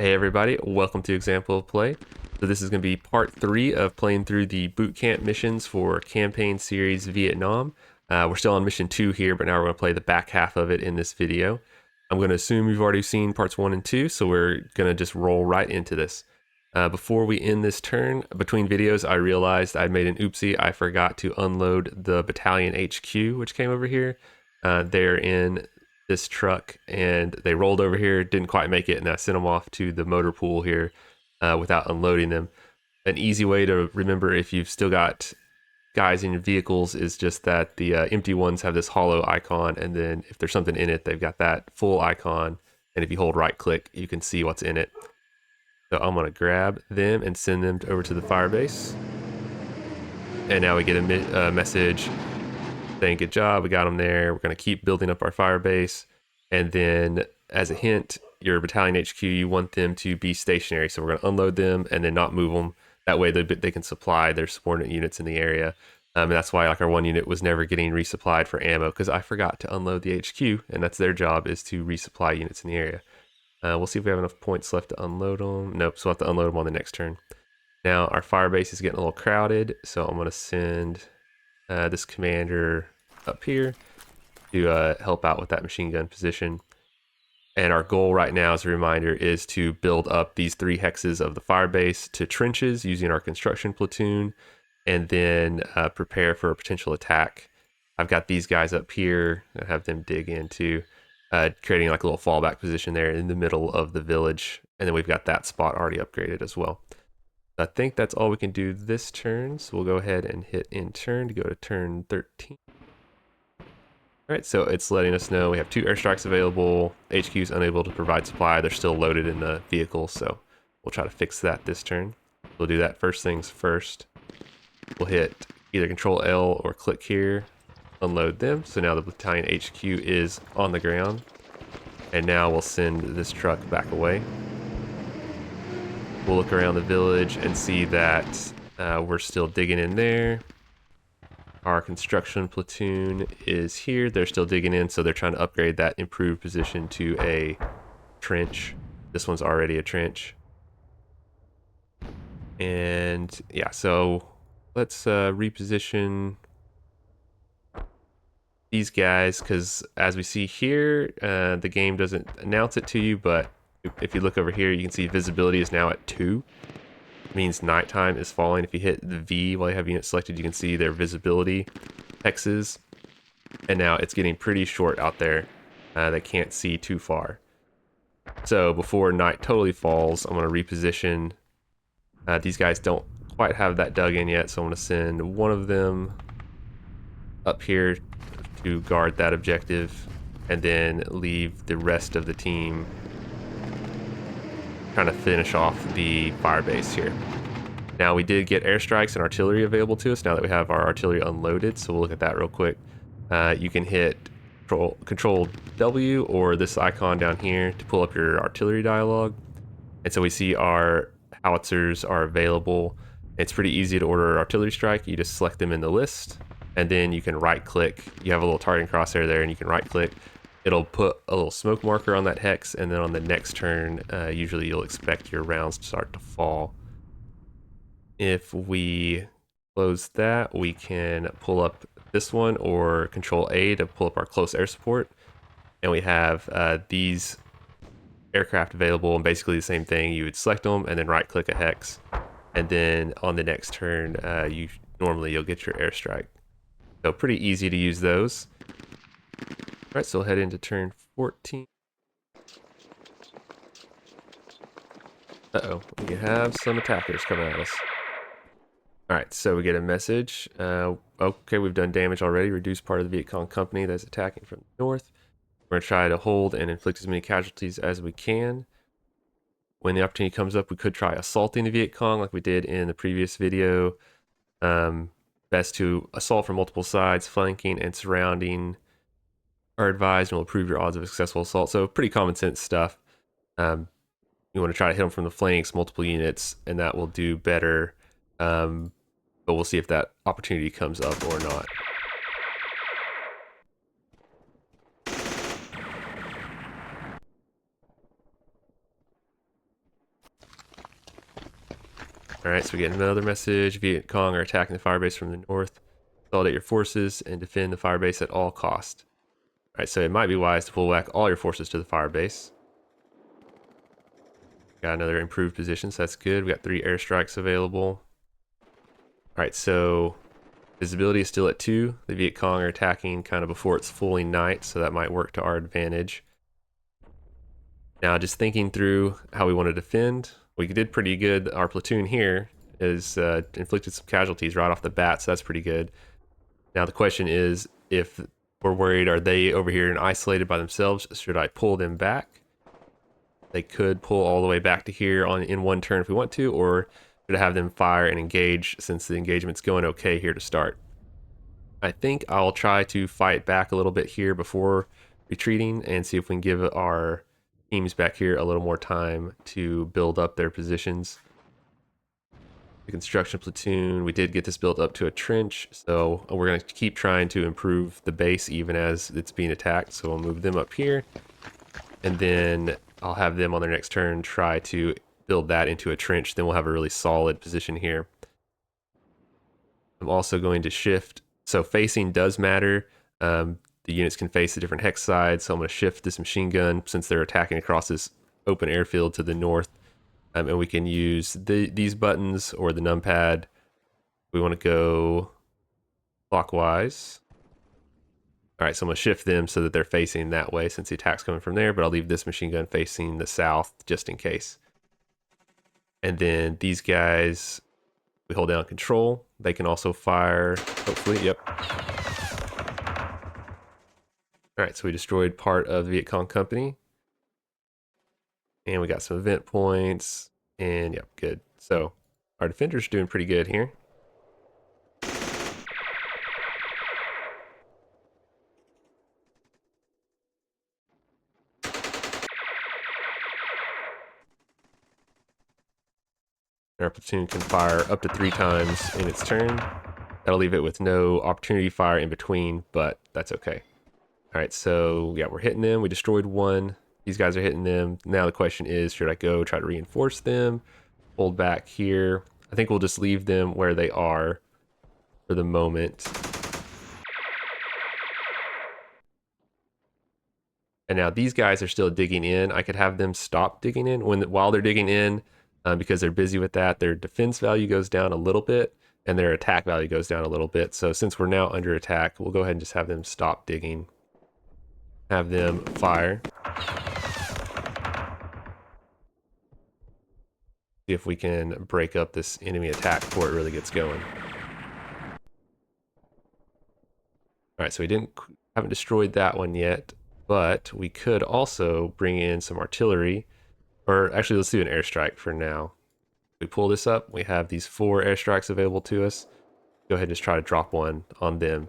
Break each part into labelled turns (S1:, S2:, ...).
S1: Hey everybody, welcome to Example of Play. So this is going to be part 3 of playing through the Bootcamp missions for Campaign Series Vietnam. We're still on mission 2 here, but now we're going to play the back half of it in this video. I'm going to assume you've already seen parts 1 and 2, so we're going to just roll right into this. Before we end this turn, between videos, I realized I made an oopsie. I forgot to unload the battalion HQ, which came over here. They're in this truck and they rolled over here, didn't quite make it, and I sent them off to the motor pool here without unloading them. An easy way to remember if you've still got guys in your vehicles is just that the empty ones have this hollow icon, and then if there's something in it, they've got that full icon, and if you hold right click, you can see what's in it. So I'm going to grab them and send them over to the Firebase. And now we get a message saying, good job, we got them there. We're going to keep building up our Firebase. And then as a hint, your battalion HQ, you want them to be stationary. So we're going to unload them and then not move them. That way they can supply their subordinate units in the area. And that's why like our one unit was never getting resupplied for ammo, because I forgot to unload the HQ, and that's their job, is to resupply units in the area. We'll see if we have enough points left to unload them. Nope, so we'll have to unload them on the next turn. Now our Firebase is getting a little crowded, so I'm going to send this commander up here to help out with that machine gun position. And our goal right now, as a reminder, is to build up these 3 hexes of the Firebase to trenches using our construction platoon, and then prepare for a potential attack. I've got these guys up here and have them dig into creating like a little fallback position there in the middle of the village. And then we've got that spot already upgraded as well. I think that's all we can do this turn, so we'll go ahead and hit end turn to go to turn 13. Alright, so it's letting us know we have 2 airstrikes available. HQ is unable to provide supply. They're still loaded in the vehicle, so we'll try to fix that this turn. We'll do that first things first. We'll hit either Control L or click here, unload them. So now the battalion HQ is on the ground. And now we'll send this truck back away. We'll look around the village and see that we're still digging in there. Our construction platoon is here. They're still digging in, so they're trying to upgrade that improved position to a trench. This one's already a trench. And yeah, so let's reposition these guys, because as we see here, the game doesn't announce it to you, but if you look over here, you can see visibility is now at 2. It means nighttime is falling. If you hit the V while you have units selected, you can see their visibility hexes. And now it's getting pretty short out there. They can't see too far. So before night totally falls, I'm going to reposition. These guys don't quite have that dug in yet, so I'm going to send one of them up here to guard that objective, and then leave the rest of the team trying to finish off the Firebase here. Now we did get airstrikes and artillery available to us now that we have our artillery unloaded, so we'll look at that real quick. You can hit Control W or this icon down here to pull up your artillery dialog. And so we see our howitzers are available. It's pretty easy to order an artillery strike. You just select them in the list, and then you can right click. You have a little targeting crosshair there, and you can right click. It'll put a little smoke marker on that hex, and then on the next turn, usually you'll expect your rounds to start to fall. If we close that, we can pull up this one, or Control A to pull up our close air support. And we have these aircraft available, and basically the same thing. You would select them and then right click a hex. And then on the next turn, you'll get your airstrike. So pretty easy to use those. All right, so we'll head into turn 14. Uh-oh, we have some attackers coming at us. All right, so we get a message. Okay, we've done damage already. Reduce part of the Viet Cong company that's attacking from the north. We're going to try to hold and inflict as many casualties as we can. When the opportunity comes up, we could try assaulting the Viet Cong like we did in the previous video. Best to assault from multiple sides, flanking and surrounding are advised, and will improve your odds of a successful assault. So pretty common sense stuff. You want to try to hit them from the flanks, multiple units, and that will do better. But we'll see if that opportunity comes up or not. Alright, so we get another message. Viet Cong are attacking the firebase from the north. Consolidate your forces and defend the firebase at all cost. Alright, so it might be wise to pull back all your forces to the firebase. Got another improved position, so that's good. We got 3 airstrikes available. Alright, so visibility is still at 2. The Viet Cong are attacking kind of before it's fully night, so that might work to our advantage. Now, just thinking through how we want to defend, we did pretty good. Our platoon here is inflicted some casualties right off the bat, so that's pretty good. Now, the question is, if we're worried, are they over here and isolated by themselves? Should I pull them back? They could pull all the way back to here in one turn if we want to, or should I have them fire and engage since the engagement's going okay here to start? I think I'll try to fight back a little bit here before retreating and see if we can give our teams back here a little more time to build up their positions. The construction platoon, we did get this built up to a trench, so we're going to keep trying to improve the base even as it's being attacked. So we'll move them up here, and then I'll have them on their next turn try to build that into a trench. Then we'll have a really solid position here. I'm also going to shift, so facing does matter. The units can face the different hex sides, so I'm going to shift this machine gun since they're attacking across this open airfield to the north. And we can use these buttons or the numpad. We want to go clockwise. All right, so I'm going to shift them so that they're facing that way since the attack's coming from there, but I'll leave this machine gun facing the south just in case. And then these guys, we hold down control. They can also fire, hopefully, yep. All right, so we destroyed part of the Viet Cong company. And we got some event points, and yep, good. So our defenders are doing pretty good here. Our platoon can fire up to 3 times in its turn. That'll leave it with no opportunity fire in between, but that's okay. All right, so yeah, we're hitting them. We destroyed 1. These guys are hitting them. Now the question is, should I go try to reinforce them? Hold back here. I think we'll just leave them where they are for the moment. And now these guys are still digging in. I could have them stop digging in while they're digging in because they're busy with that. Their defense value goes down a little bit and their attack value goes down a little bit. So since we're now under attack, we'll go ahead and just have them stop digging. Have them fire. See if we can break up this enemy attack before it really gets going. All right, so we haven't destroyed that one yet, but we could also bring in some artillery, or actually let's do an airstrike for now. We pull this up, we have these 4 airstrikes available to us. Go ahead and just try to drop one on them.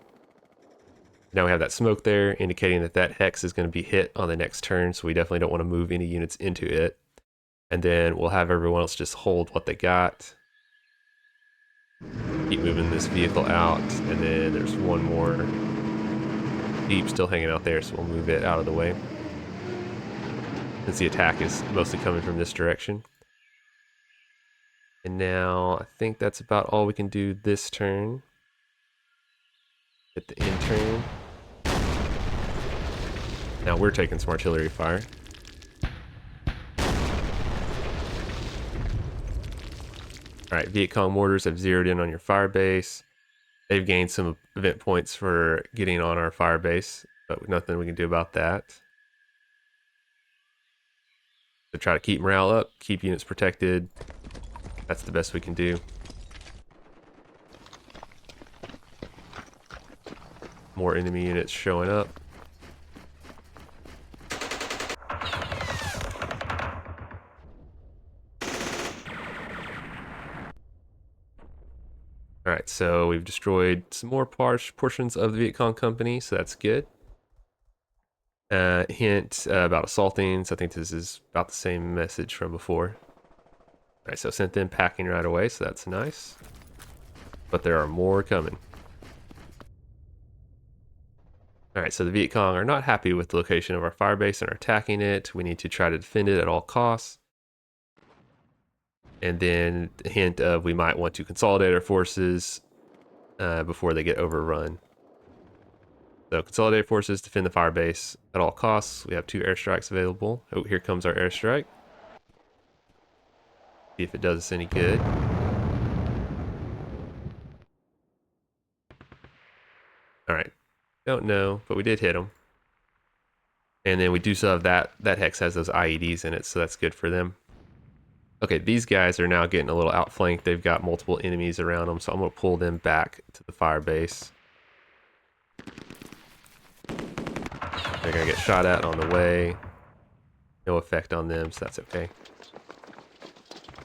S1: Now we have that smoke there indicating that that hex is going to be hit on the next turn, so we definitely don't want to move any units into it. And then we'll have everyone else just hold what they got. Keep moving this vehicle out, and then there's one more Jeep still hanging out there, so we'll move it out of the way. Since the attack is mostly coming from this direction. And now I think that's about all we can do this turn. Hit the end turn. Now we're taking some artillery fire. Alright, Viet Cong mortars have zeroed in on your firebase. They've gained some event points for getting on our firebase, but nothing we can do about that. So try to keep morale up, keep units protected. That's the best we can do. More enemy units showing up. Alright, so we've destroyed some more portions of the Viet Cong company, so that's good. Hint about assaulting, so I think this is about the same message from before. Alright, so sent them packing right away, so that's nice. But there are more coming. Alright, so the Viet Cong are not happy with the location of our firebase and are attacking it. We need to try to defend it at all costs. And then the hint of we might want to consolidate our forces before they get overrun. So consolidate forces, defend the fire base at all costs. We have 2 airstrikes available. Oh, here comes our airstrike. See if it does us any good. All right, don't know, but we did hit them. And then we do still have that hex has those IEDs in it, so that's good for them. Okay, these guys are now getting a little outflanked. They've got multiple enemies around them, so I'm going to pull them back to the fire base. They're going to get shot at on the way. No effect on them, so that's okay.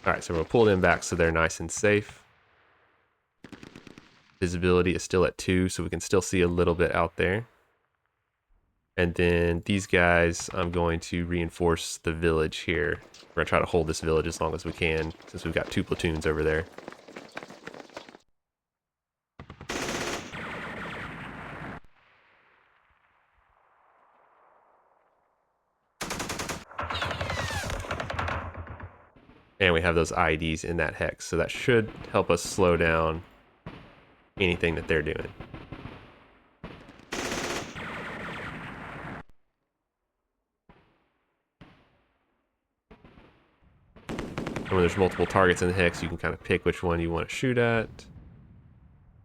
S1: Alright, so we'll pull them back so they're nice and safe. Visibility is still at 2, so we can still see a little bit out there. And then these guys, I'm going to reinforce the village here. We're going to try to hold this village as long as we can, since we've got 2 platoons over there. And we have those IEDs in that hex, so that should help us slow down anything that they're doing. And when there's multiple targets in the hex, you can kind of pick which one you want to shoot at.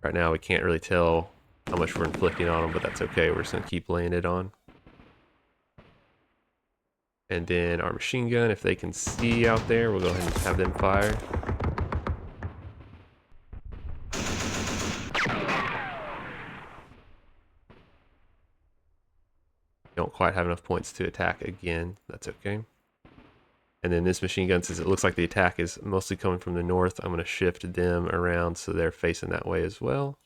S1: Right now we can't really tell how much we're inflicting on them, but that's okay. We're just going to keep laying it on. And then our machine gun, if they can see out there, we'll go ahead and have them fire. Don't quite have enough points to attack again. That's okay. And then this machine gun, since it looks like the attack is mostly coming from the north, I'm going to shift them around so they're facing that way as well.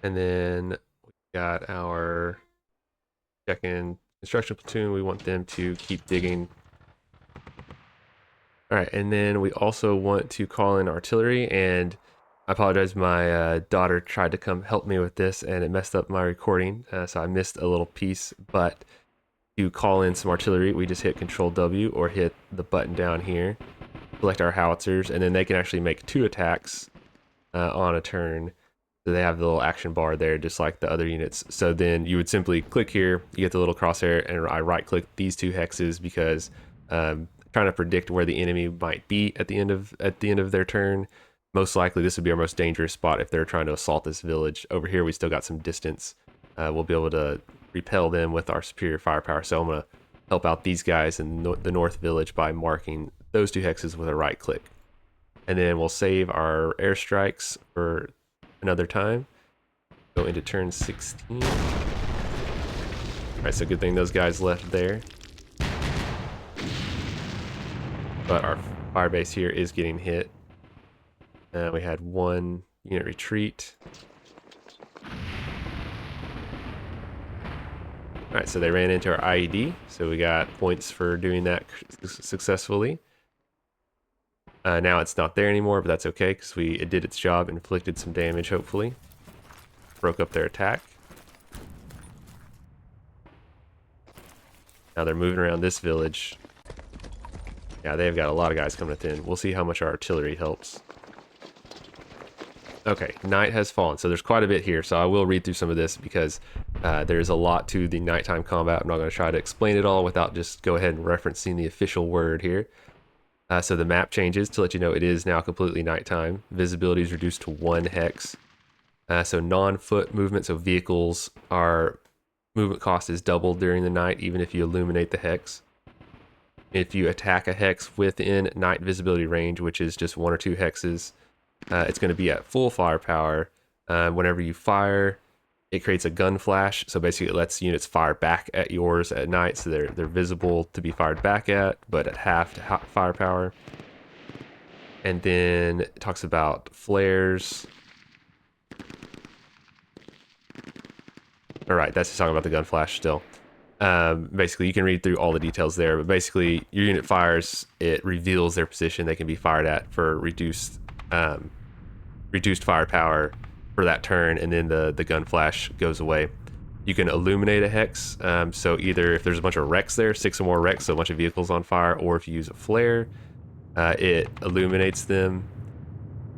S1: And then we got our second construction platoon. We want them to keep digging. All right, and then we also want to call in artillery, and I apologize, my daughter tried to come help me with this and it messed up my recording, so I missed a little piece. But to call in some artillery, we just hit Control W or hit the button down here, select our howitzers, and then they can actually make 2 attacks on a turn. So they have the little action bar there, just like the other units. So then you would simply click here, you get the little crosshair, and I right-click these 2 hexes because trying to predict where the enemy might be at the end of their turn. Most likely, this would be our most dangerous spot if they're trying to assault this village. Over here, we still got some distance. We'll be able to repel them with our superior firepower. So I'm going to help out these guys in the north village by marking those 2 hexes with a right-click. And then we'll save our airstrikes for another time. Go into turn 16. All right, so good thing those guys left there. But our fire base here is getting hit. We had 1 unit retreat. All right, so they ran into our IED, so we got points for doing that successfully. Now it's not there anymore, but that's okay because it did its job, inflicted some damage, hopefully. Broke up their attack. Now they're moving around this village. Yeah, they've got a lot of guys coming in. We'll see how much our artillery helps. Okay, night has fallen, so there's quite a bit here, so I will read through some of this because there's a lot to the nighttime combat. I'm not going to try to explain it all without just go ahead and referencing the official word here. So the map changes to let you know it is now completely nighttime. Visibility is reduced to 1 hex. So non-foot movement, so vehicles, our movement cost is doubled during the night, even if you illuminate the hex. If you attack a hex within night visibility range, which is just 1 or 2 hexes, it's going to be at full firepower. Whenever you fire, it creates a gun flash, so basically it lets units fire back at yours at night, so they're visible to be fired back at, but at half firepower. And then it talks about flares. All right, that's just talking about the gun flash still. Basically, you can read through all the details there, but basically your unit fires, it reveals their position they can be fired at for reduced reduced firepower for that turn, and then the gun flash goes away. You can illuminate a hex, so either if there's a bunch of wrecks there, 6 or more wrecks, so a bunch of vehicles on fire, or if you use a flare, it illuminates them,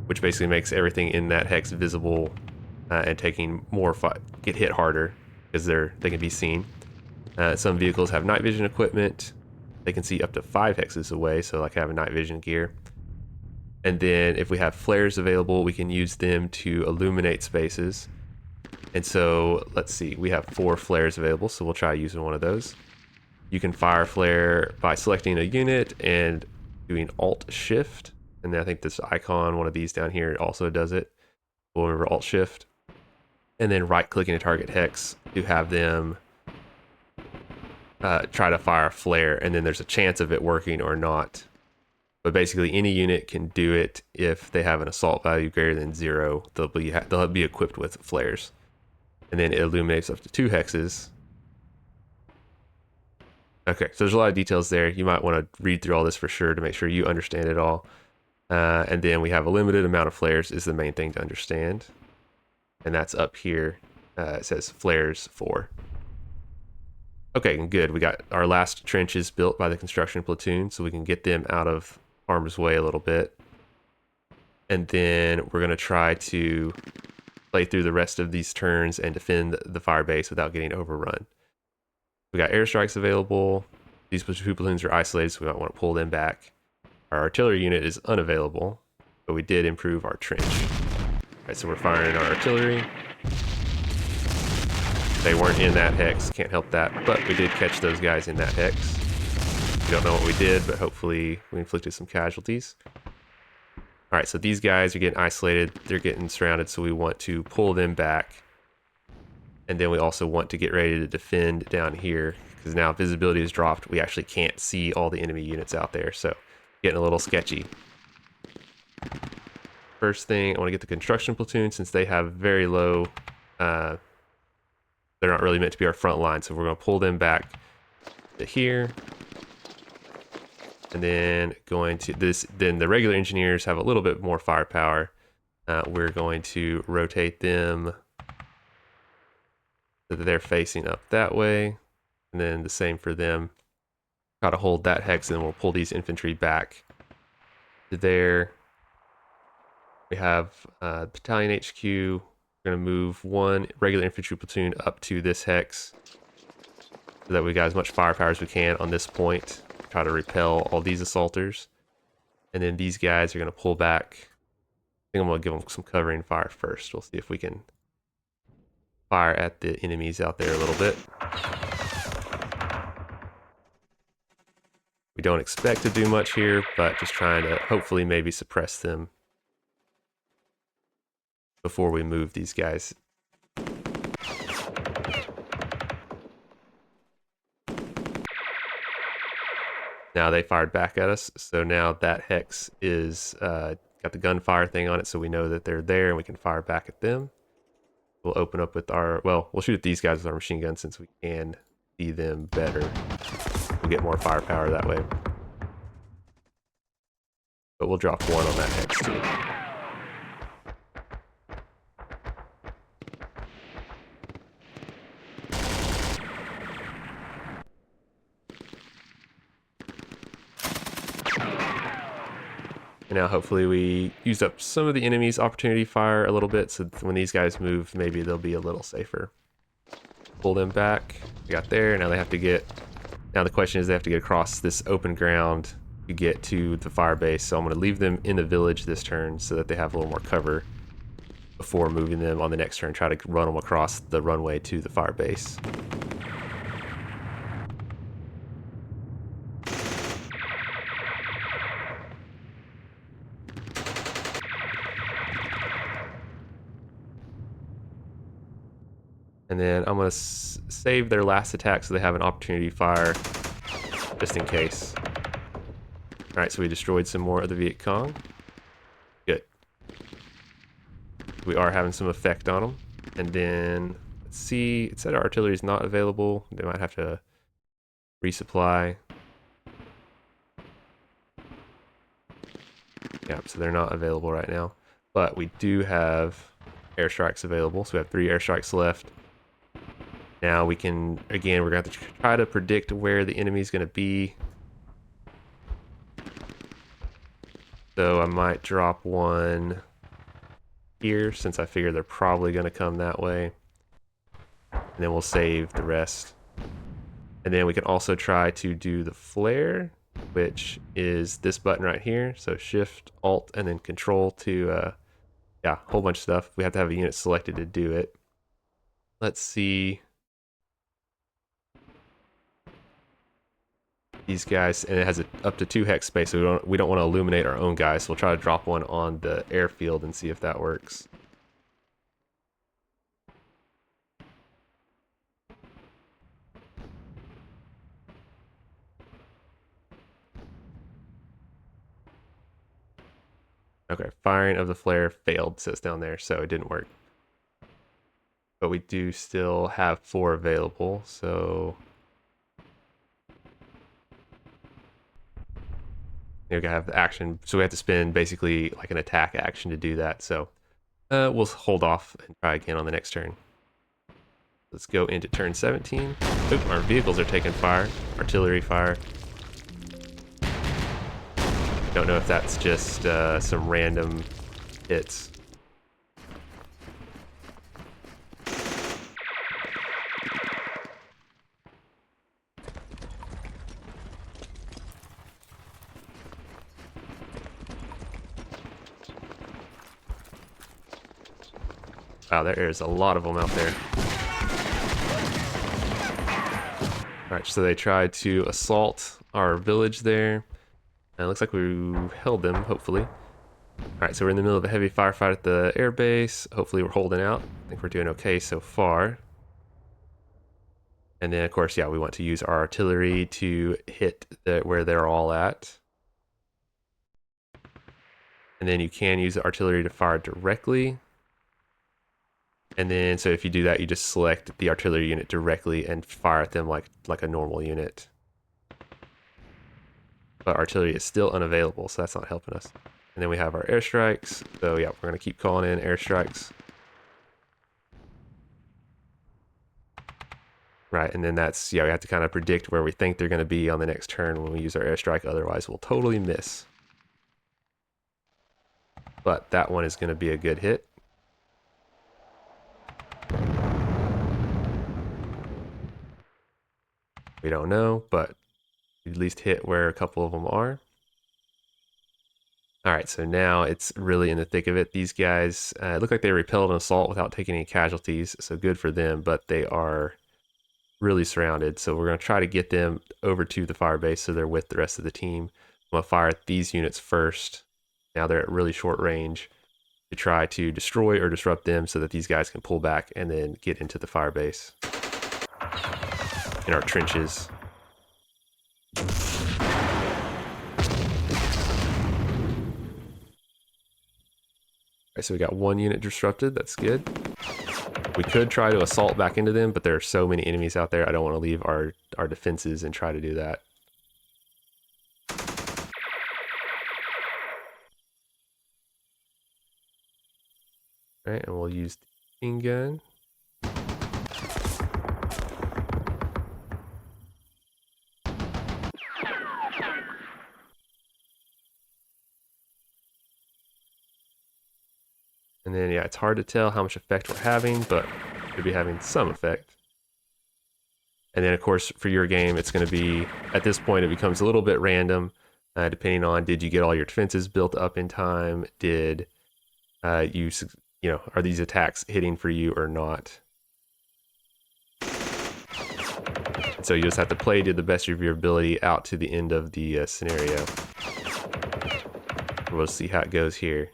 S1: which basically makes everything in that hex visible, and taking more get hit harder because they can be seen. Some vehicles have night vision equipment. They can see up to 5 hexes away, so like having night vision gear. And then if we have flares available, we can use them to illuminate spaces. And so let's see, we have 4 flares available, so we'll try using one of those. You can fire flare by selecting a unit and doing Alt-Shift. And then I think this icon, one of these down here, also does it. We'll remember Alt-Shift. And then right-clicking a target hex to have them try to fire a flare, and then there's a chance of it working or not. But basically, any unit can do it if they have an assault value greater than 0. They'll be equipped with flares, and then it illuminates up to 2 hexes. Okay, so there's a lot of details there. You might want to read through all this for sure to make sure you understand it all. And then we have a limited amount of flares is the main thing to understand, and that's up here. It says flares 4. Okay, good. We got our last trenches built by the construction platoon, so we can get them out of harm's way a little bit. And then we're going to try to play through the rest of these turns and defend the Firebase without getting overrun. We got airstrikes available. These 2 platoons are isolated, so we might want to pull them back. Our artillery unit is unavailable, but we did improve our trench. All right, so we're firing our artillery. They weren't in that hex, can't help that, but we did catch those guys in that hex. We don't know what we did, but hopefully we inflicted some casualties. All right, so these guys are getting isolated, they're getting surrounded, so we want to pull them back. And then we also want to get ready to defend down here, because now visibility is dropped. We actually can't see all the enemy units out there, so getting a little sketchy. First thing, I want to get the construction platoon, since they have very low... they're not really meant to be our front line, so we're going to pull them back to here. And then going to this, then the regular engineers have a little bit more firepower. We're going to rotate them so that they're facing up that way. And then the same for them. Try to hold that hex, and then we'll pull these infantry back to there. We have Battalion HQ. We're going to move 1 regular infantry platoon up to this hex so that we got as much firepower as we can on this point. Try to repel all these assaulters. And then these guys are going to pull back. I think I'm going to give them some covering fire first. We'll see if we can fire at the enemies out there a little bit. We don't expect to do much here, but just trying to hopefully maybe suppress them before we move these guys. Now they fired back at us, so now that hex is got the gunfire thing on it, so we know that they're there and we can fire back at them. We'll open up with our, well, we'll shoot at these guys with our machine gun since we can see them better. We'll get more firepower that way. But we'll drop 1 on that hex too. And now hopefully we used up some of the enemy's opportunity fire a little bit, so when these guys move, maybe they'll be a little safer. Pull them back. We got there. Now they have to get... Now the question is they have to get across this open ground to get to the Firebase. So I'm going to leave them in the village this turn so that they have a little more cover before moving them on the next turn. Try to run them across the runway to the Firebase. And then I'm going to save their last attack so they have an opportunity fire, just in case. Alright, so we destroyed some more of the Viet Cong. Good. We are having some effect on them. And then, let's see, it said our artillery is not available. They might have to resupply. Yep, so they're not available right now. but we do have airstrikes available, so we have 3 airstrikes left. Now we can, again, we're going to have to try to predict where the enemy's going to be. So I might drop one here, since I figure they're probably going to come that way. And then we'll save the rest. And then we can also try to do the flare, which is this button right here. So Shift, Alt, and then Control to, yeah, a whole bunch of stuff. We have to have a unit selected to do it. Let's see. These guys, and it has up to 2 hex space, so we don't want to illuminate our own guys. So we'll try to drop one on the airfield and see if that works. Okay, firing of the flare failed, says down there, so it didn't work. But we do still have 4 available, so we have the action. So we have to spend basically like an attack action to do that. So we'll hold off and try again on the next turn. Let's go into turn 17. Oop, our vehicles are taking fire, artillery fire. Don't know if that's just some random hits. Wow, there is a lot of them out there. Alright, so they tried to assault our village there. And it looks like we held them, hopefully. Alright, so we're in the middle of a heavy firefight at the airbase. Hopefully we're holding out. I think we're doing okay so far. And then, of course, yeah, we want to use our artillery to hit where they're all at. And then you can use the artillery to fire directly. And then, so if you do that, you just select the artillery unit directly and fire at them like a normal unit. But artillery is still unavailable, so that's not helping us. And then we have our airstrikes. So yeah, we're going to keep calling in airstrikes. Right, and then that's, yeah, we have to kind of predict where we think they're going to be on the next turn when we use our airstrike. Otherwise, we'll totally miss. But that one is going to be a good hit. We don't know, but we at least hit where a couple of them are. Alright, so now it's really in the thick of it. These guys look like they repelled an assault without taking any casualties, so good for them, but they are really surrounded. So we're going to try to get them over to the firebase so they're with the rest of the team. I'm going to fire at these units first. Now they're at really short range to try to destroy or disrupt them so that these guys can pull back and then get into the firebase in our trenches. Alright, so we got 1 unit disrupted. That's good. We could try to assault back into them, but there are so many enemies out there. I don't want to leave our defenses and try to do that. Alright, and we'll use the machine gun. And then, yeah, it's hard to tell how much effect we're having, but we should be having some effect. And then, of course, for your game, it's going to be, at this point, it becomes a little bit random, depending on, did you get all your defenses built up in time? Did you know, are these attacks hitting for you or not? So you just have to play to the best of your ability out to the end of the scenario. We'll see how it goes here.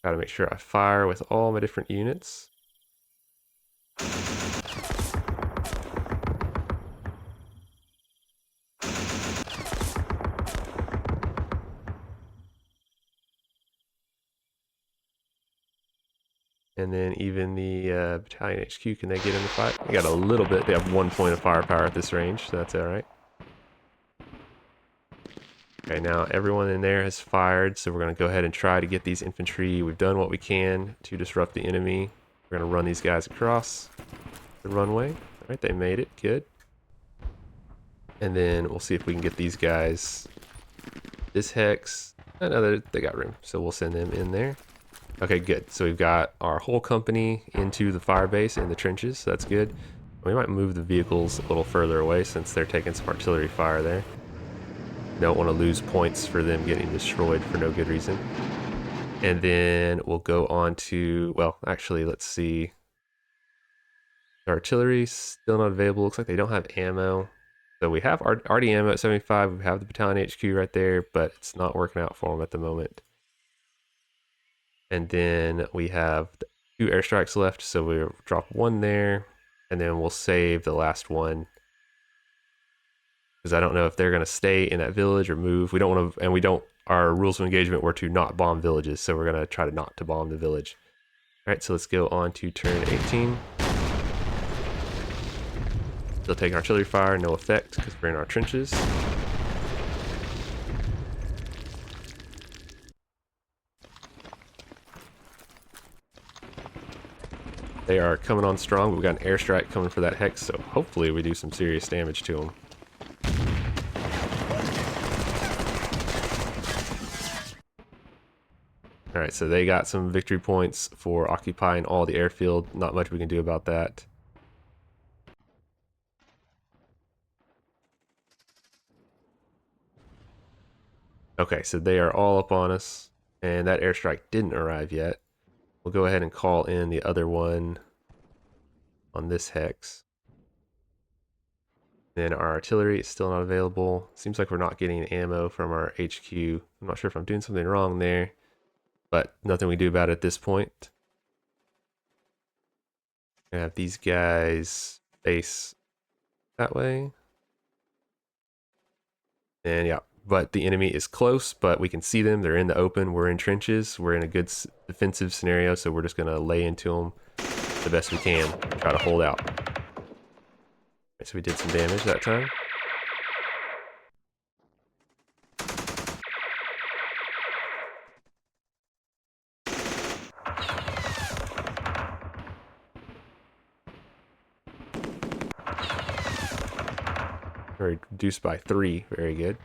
S1: Gotta make sure I fire with all my different units. And then even the battalion HQ, can they get in the fight? They got a little bit. They have 1 point of firepower at this range, so that's alright. Okay, now everyone in there has fired, so we're going to go ahead and try to get these infantry. We've done what we can to disrupt the enemy. We're going to run these guys across the runway. All right, they made it. Good. And then we'll see if we can get these guys. This hex. Oh, no, they got room, so we'll send them in there. Okay, good. So we've got our whole company into the firebase in the trenches, so that's good. We might move the vehicles a little further away since they're taking some artillery fire there. Don't want to lose points for them getting destroyed for no good reason. And then we'll go on to, well, actually, let's see. The artillery still not available. Looks like they don't have ammo. So we have already ammo at 75. We have the battalion HQ right there, but it's not working out for them at the moment. And then we have 2 airstrikes left, so we'll drop 1 there, and then we'll save the last one. Because I don't know if they're going to stay in that village or move. We don't want to, and we don't, our rules of engagement were to not bomb villages, so we're going to try to not to bomb the village. All right, so let's go on to turn 18. They'll take artillery fire, no effect, because we're in our trenches. They are coming on strong, but we got an airstrike coming for that hex, so hopefully we do some serious damage to them. All right, so they got some victory points for occupying all the airfield. Not much we can do about that. Okay, so they are all up on us, and that airstrike didn't arrive yet. We'll go ahead and call in the other one on this hex. Then our artillery is still not available. Seems like we're not getting ammo from our HQ. I'm not sure if I'm doing something wrong there, but nothing we do about it at this point. I have these guys face that way. And yeah, but the enemy is close, but we can see them. They're in the open. We're in trenches. We're in a good defensive scenario, so we're just going to lay into them the best we can. Try to hold out. Right, so we did some damage that time. Reduced by 3. Very good.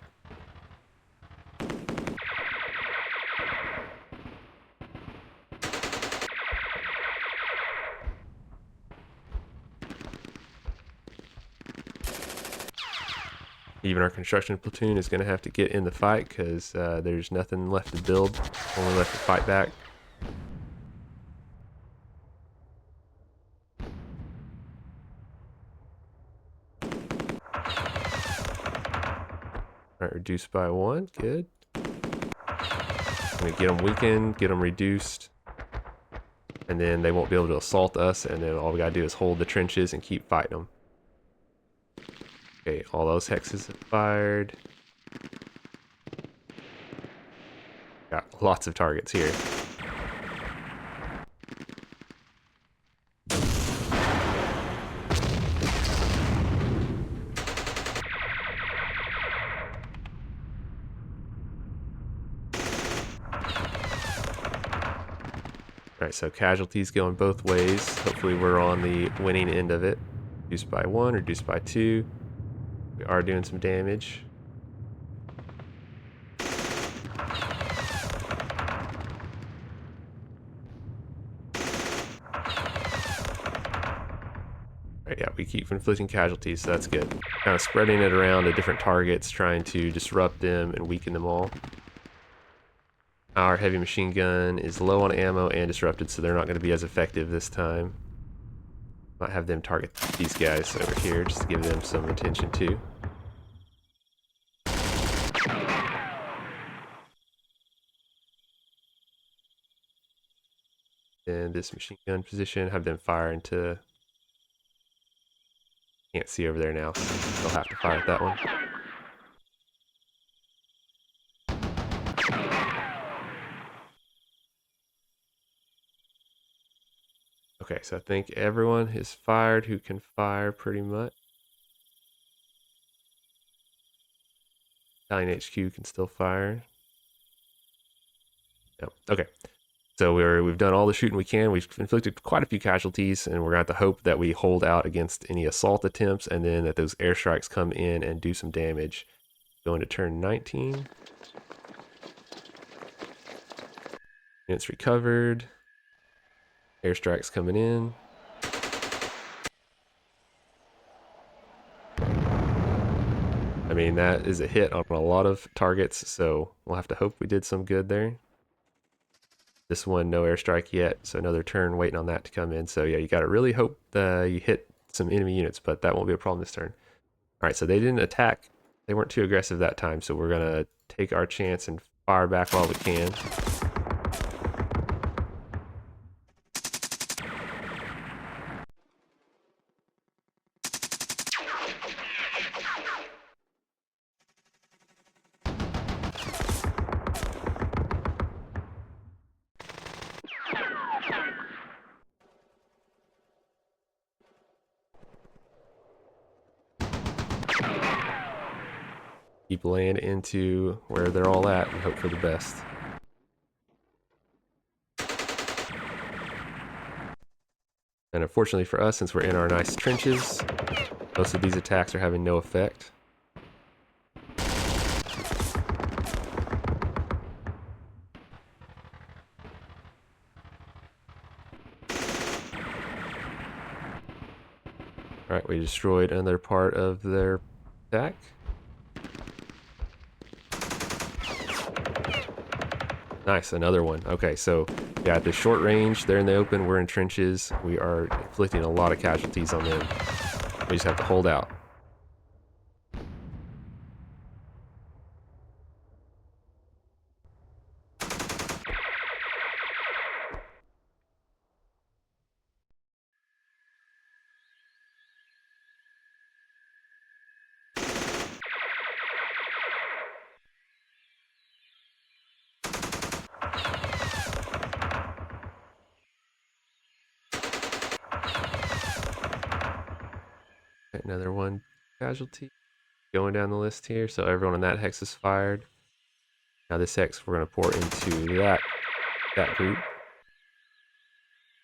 S1: Even our construction platoon is going to have to get in the fight because there's nothing left to build, only left to fight back. Alright, reduced by 1, good. I'm going to get them weakened, get them reduced, and then they won't be able to assault us, and then all we got to do is hold the trenches and keep fighting them. Okay, all those hexes have fired. Got lots of targets here. Alright, so casualties going both ways. Hopefully we're on the winning end of it. Reduced by 1, reduced by 2. We are doing some damage. Right, yeah, we keep inflicting casualties, so that's good. Kind of spreading it around to different targets, trying to disrupt them and weaken them all. Our heavy machine gun is low on ammo and disrupted, so they're not going to be as effective this time. Might have them target these guys over here just to give them some attention too. And this machine gun position, have them fire into... Can't see over there now, so they'll have to fire at that one. Okay, so I think everyone is fired who can fire pretty much. Battalion HQ can still fire. No. Okay. So we've done all the shooting we can. We've inflicted quite a few casualties, and we're going to have to hope that we hold out against any assault attempts, and then that those airstrikes come in and do some damage. Going to turn 19. Units recovered. Airstrikes coming in. I mean, that is a hit on a lot of targets, so we'll have to hope we did some good there. This one, no airstrike yet, so another turn waiting on that to come in. So yeah, you got to really hope you hit some enemy units, but that won't be a problem this turn. All right, so they didn't attack. They weren't too aggressive that time, so we're going to take our chance and fire back while we can. Keep land into where they're all at and hope for the best. And unfortunately for us, since we're in our nice trenches, most of these attacks are having no effect. All right, we destroyed another part of their attack. Nice, another one. Okay, so yeah, at the short range, they're in the open, we're in trenches. We are inflicting a lot of casualties on them. We just have to hold out. Another one casualty going down the list here. So everyone on that hex is fired. Now this hex we're going to pour into that group.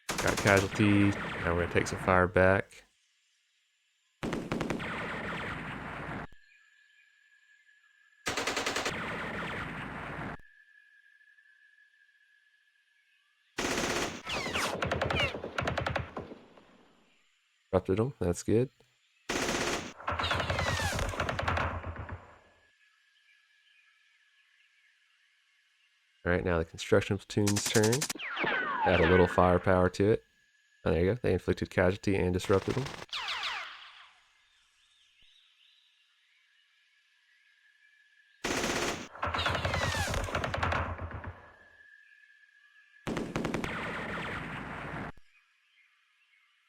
S1: Got casualty. Now we're going to take some fire back. Disrupted them. That's good. All right, now the construction platoon's turn. Add a little firepower to it. Oh, there you go. They inflicted casualty and disrupted them.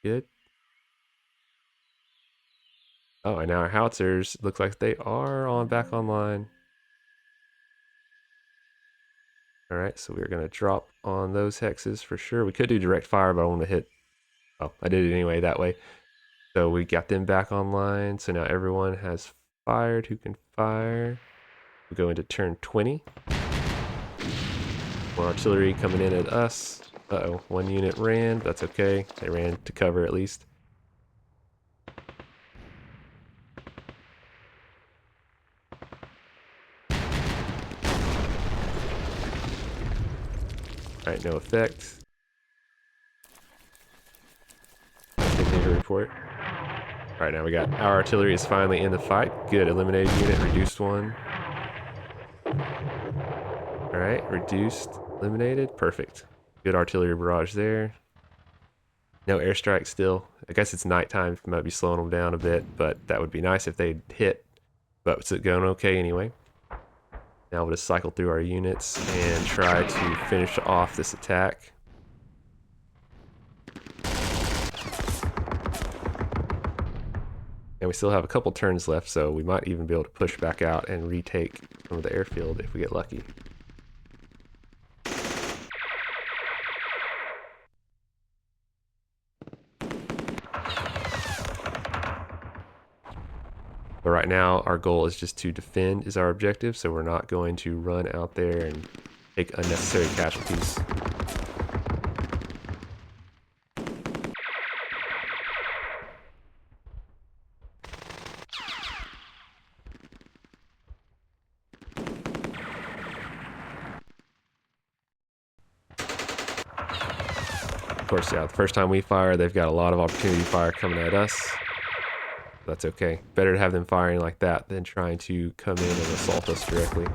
S1: Good. Oh, and now our howitzers look like they are back online. All right, so we're going to drop on those hexes for sure. We could do direct fire, but I want to hit. Oh, I did it anyway that way. So we got them back online. So now everyone has fired who can fire. We go into turn 20. More artillery coming in at us. Uh-oh, one unit ran. That's okay. They ran to cover at least. All right, no effect. Continue to report. All right, now we got our artillery is finally in the fight. Good, eliminated unit, reduced one. All right, reduced, eliminated, perfect. Good artillery barrage there. No airstrike still. I guess it's nighttime, might be slowing them down a bit, but that would be nice if they hit. But it's going okay anyway. Now we'll just cycle through our units and try to finish off this attack. And we still have a couple turns left, so we might even be able to push back out and retake some of the airfield if we get lucky. But right now, our goal is just to defend is our objective, so we're not going to run out there and take unnecessary casualties. Of course, yeah, the first time we fire, they've got a lot of opportunity fire coming at us. That's okay. Better to have them firing like that than trying to come in and assault us directly.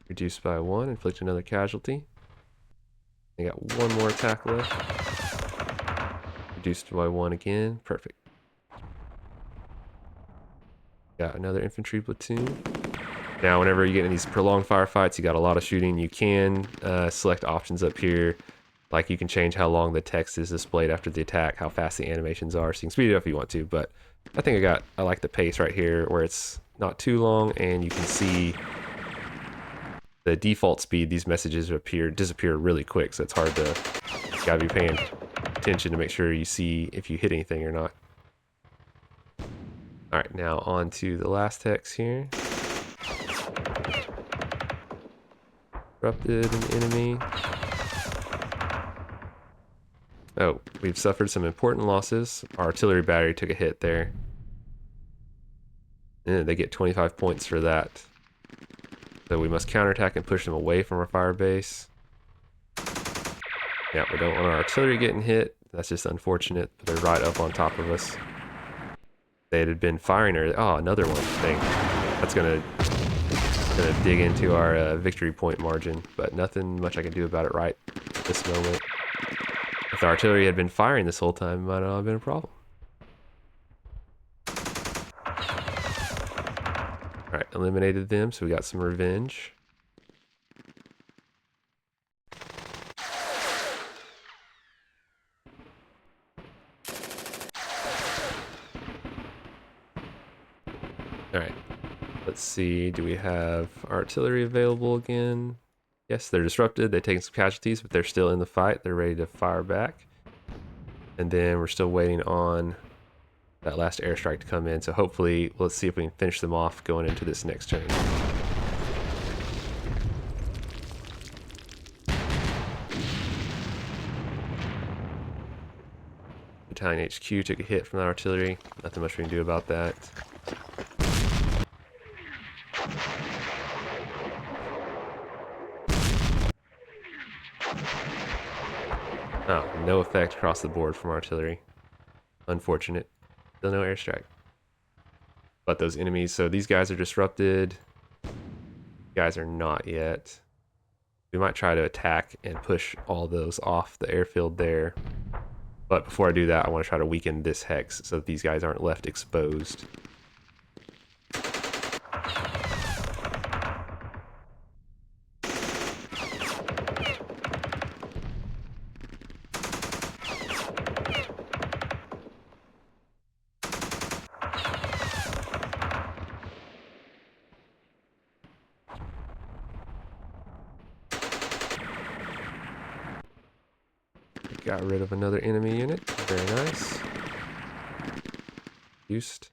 S1: Reduced by 1, inflict another casualty. They got one more attack left. Reduced by 1 again. Perfect. Got another infantry platoon. Now, whenever you get in these prolonged firefights, you got a lot of shooting. You can select options up here. Like you can change how long the text is displayed after the attack, how fast the animations are. So you can speed it up if you want to. But I think I like the pace right here where it's not too long and you can see the default speed. These messages disappear really quick. So it's hard to, you gotta be paying attention to make sure you see if you hit anything or not. All right, now on to the last text here. Disrupted an enemy. Oh, we've suffered some important losses. Our artillery battery took a hit there. And they get 25 points for that. So we must counterattack and push them away from our fire base. Yeah, we don't want our artillery getting hit. That's just unfortunate. They're right up on top of us. They had been firing her. Oh, another one. Dang. That's gonna dig into our victory point margin, but nothing much I can do about it right at this moment. If the artillery had been firing this whole time, it might not have been a problem. Alright, eliminated them, so we got some revenge. Alright, let's see, do we have artillery available again? Yes, they're disrupted, they've taken some casualties, but they're still in the fight, they're ready to fire back. And then we're still waiting on that last airstrike to come in, so hopefully, let's see if we can finish them off going into this next turn. Battalion HQ took a hit from that artillery. Nothing much we can do about that. Oh, no effect across the board from artillery. Unfortunate. Still no airstrike. But those enemies, so these guys are disrupted. These guys are not yet. We might try to attack and push all those off the airfield there. But before I do that, I want to try to weaken this hex so that these guys aren't left exposed. Got rid of another enemy unit. Very nice. Reduced.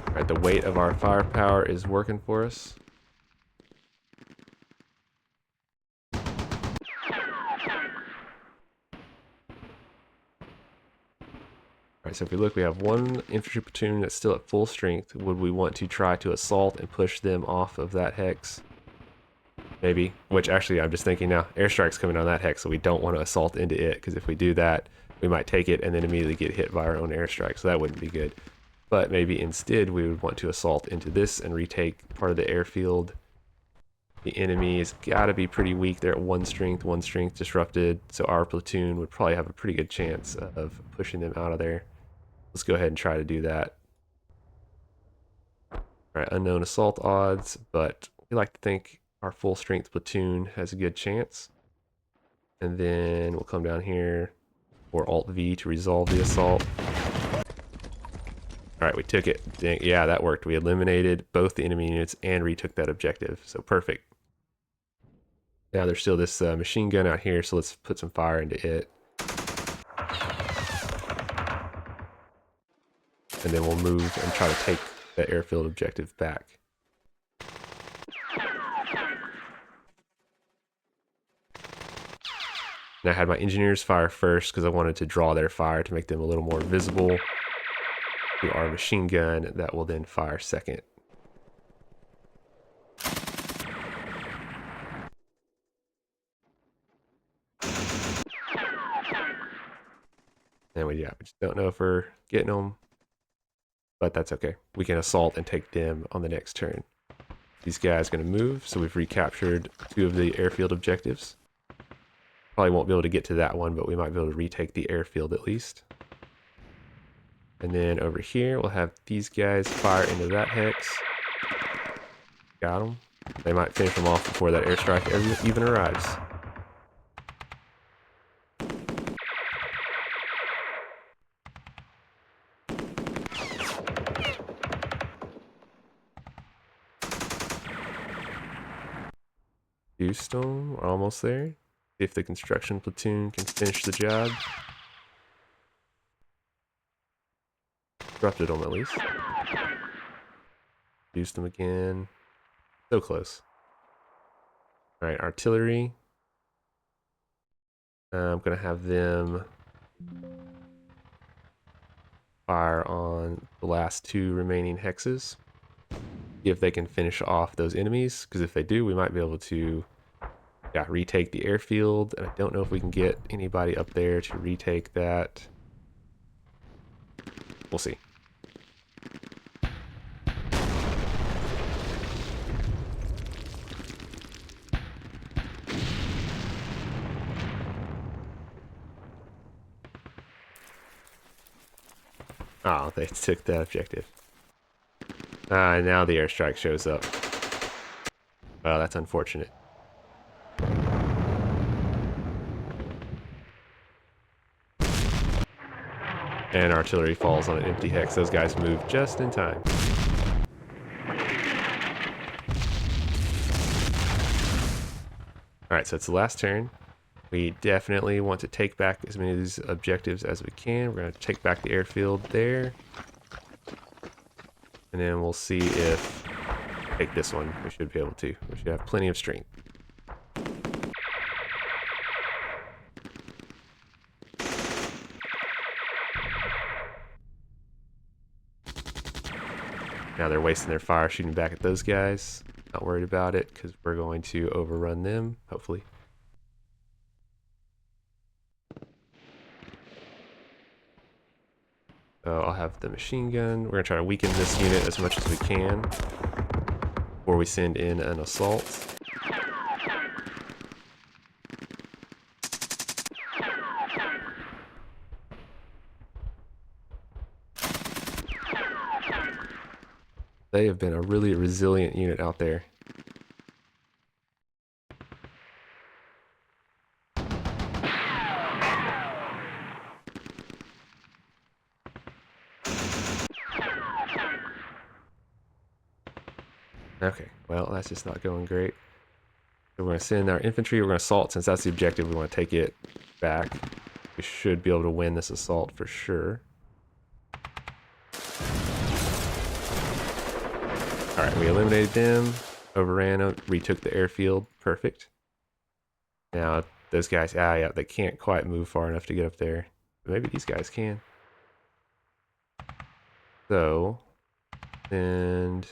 S1: Alright, the weight of our firepower is working for us. Alright, so if we look, we have one infantry platoon that's still at full strength. Would we want to try to assault and push them off of that hex? Maybe, which actually I'm just thinking now, airstrike's coming on that hex, so we don't want to assault into it, because if we do that, we might take it and then immediately get hit by our own airstrike, so that wouldn't be good. But maybe instead we would want to assault into this and retake part of the airfield. The enemy has got to be pretty weak. They're at one strength disrupted, so our platoon would probably have a pretty good chance of pushing them out of there. Let's go ahead and try to do that. Alright, unknown assault odds, but we like to think our full strength platoon has a good chance. And then we'll come down here or Alt V to resolve the assault. All right, we took it. Dang, yeah, that worked. We eliminated both the enemy units and retook that objective. So perfect. Now there's still this machine gun out here, so let's put some fire into it. And then we'll move and try to take that airfield objective back. And I had my engineers fire first because I wanted to draw their fire to make them a little more visible to our machine gun that will then fire second. And we just don't know if we're getting them, but that's okay. We can assault and take them on the next turn. These guys are going to move, so we've recaptured 2 of the airfield objectives. Probably won't be able to get to that one, but we might be able to retake the airfield at least. And then over here, we'll have these guys fire into that hex. Got them. They might finish them off before that airstrike even arrives. Deuced them. We're almost there. See if the construction platoon can finish the job. Disrupted them at least. Deuced them again. So close. Alright, artillery. I'm going to have them fire on the last 2 remaining hexes. See if they can finish off those enemies, because if they do, we might be able to retake the airfield. And I don't know if we can get anybody up there to retake that. We'll see. Oh, they took that objective. Now the airstrike shows up. Well, that's unfortunate. And artillery falls on an empty hex. Those guys move just in time. Alright, so it's the last turn. We definitely want to take back as many of these objectives as we can. We're going to take back the airfield there. And then we'll see if take this one. We should be able to. We should have plenty of strength. Now they're wasting their fire shooting back at those guys. Not worried about it because we're going to overrun them, hopefully. So I'll have the machine gun. We're going to try to weaken this unit as much as we can before we send in an assault. They have been a really resilient unit out there. Okay, well, that's just not going great. So we're going to send our infantry. We're going to assault since that's the objective. We want to take it back. We should be able to win this assault for sure. Alright, we eliminated them, overran them, retook the airfield. Perfect. Now, those guys, yeah, they can't quite move far enough to get up there. But maybe these guys can. So, and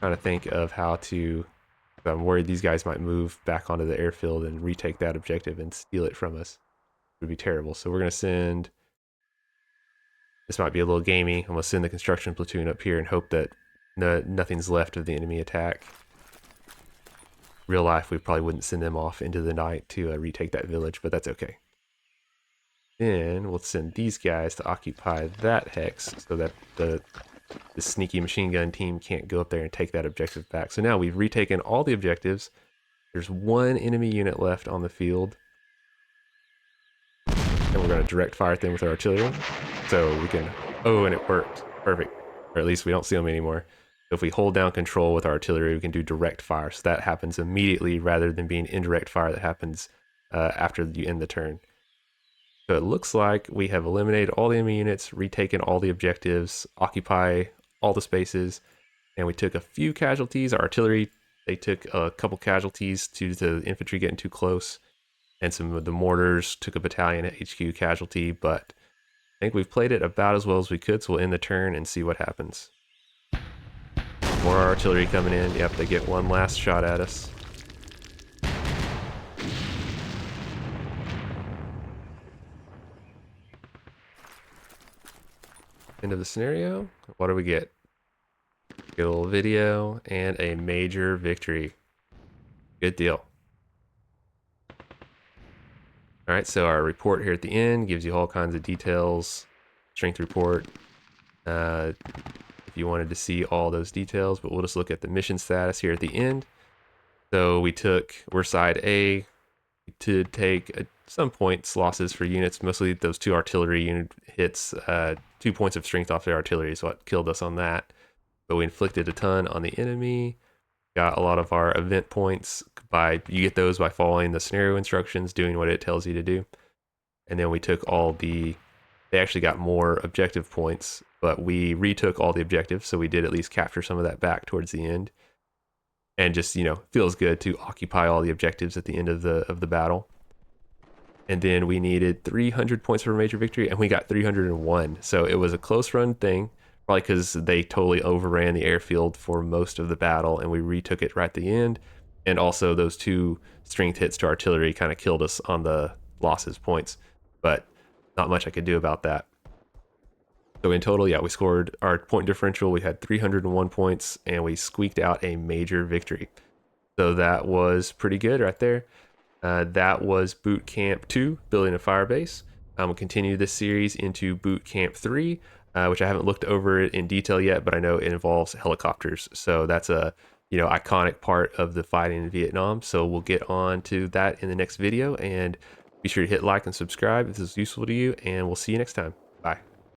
S1: trying to think of how to. I'm worried these guys might move back onto the airfield and retake that objective and steal it from us. It would be terrible. So we're going to send. This might be a little gamey. I'm going to send the construction platoon up here and hope that nothing's left of the enemy attack. Real life, we probably wouldn't send them off into the night to retake that village, but that's okay. Then we'll send these guys to occupy that hex so that the sneaky machine gun team can't go up there and take that objective back. So now we've retaken all the objectives. There's one enemy unit left on the field. And we're going to direct fire them with our artillery. So we can, oh, and it worked. Perfect. Or at least we don't see them anymore. So if we hold down control with our artillery, we can do direct fire. So that happens immediately rather than being indirect fire that happens after you end the turn. So it looks like we have eliminated all the enemy units, retaken all the objectives, occupy all the spaces, and we took a few casualties. Our artillery, they took a couple casualties due to the infantry getting too close, and some of the mortars took a battalion at HQ casualty, but I think we've played it about as well as we could, so we'll end the turn and see what happens. More artillery coming in. Yep, they get one last shot at us. End of the scenario. What do we get? Get a little video and a major victory. Good deal. All right, so our report here at the end gives you all kinds of details. Strength report. If you wanted to see all those details, but we'll just look at the mission status here at the end. So we're side A, to take some points losses for units, mostly those 2 artillery unit hits. 2 points of strength off their artillery is what killed us on that. But we inflicted a ton on the enemy. Got a lot of our event points you get those by following the scenario instructions, doing what it tells you to do. And then we took they actually got more objective points, but we retook all the objectives, so we did at least capture some of that back towards the end. And just, feels good to occupy all the objectives at the end of the battle. And then we needed 300 points for a major victory, and we got 301. So it was a close run thing, probably because they totally overran the airfield for most of the battle, and we retook it right at the end. And also those 2 strength hits to artillery kind of killed us on the losses points, but not much I could do about that. So in total, yeah, we scored our point differential. We had 301 points, and we squeaked out a major victory. So that was pretty good right there. That was Boot Camp 2, Building a Firebase. We'll continue this series into Boot Camp 3, which I haven't looked over it in detail yet, but I know it involves helicopters. So that's a iconic part of the fighting in Vietnam. So we'll get on to that in the next video, and be sure to hit like and subscribe if this is useful to you, and we'll see you next time.